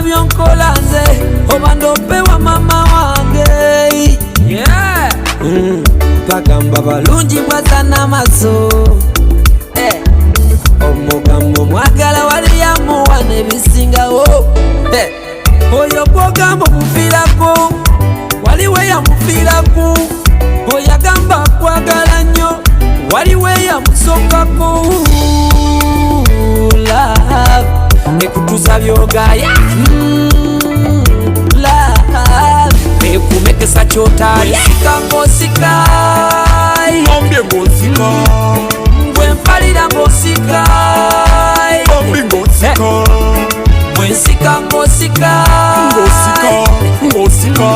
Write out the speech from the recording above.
byonkola nze oba ndopewa mama wange. Bagamba balungi bwazana maso, omugambo mwagala wali yamuwa nebisingawo. Oyo gwogamba omufiirako waliwe yamufiirako, oyagamba kwagala nnyo waliwe yamusokako. Love ekutuza byogaya, love ekumekesa kyotali. Sika ng'osika, Ngambye ng'osika, bwempalira ng'osika, Bambi ng'osika, bwensika ng'osika, ng'osika, ng'osika.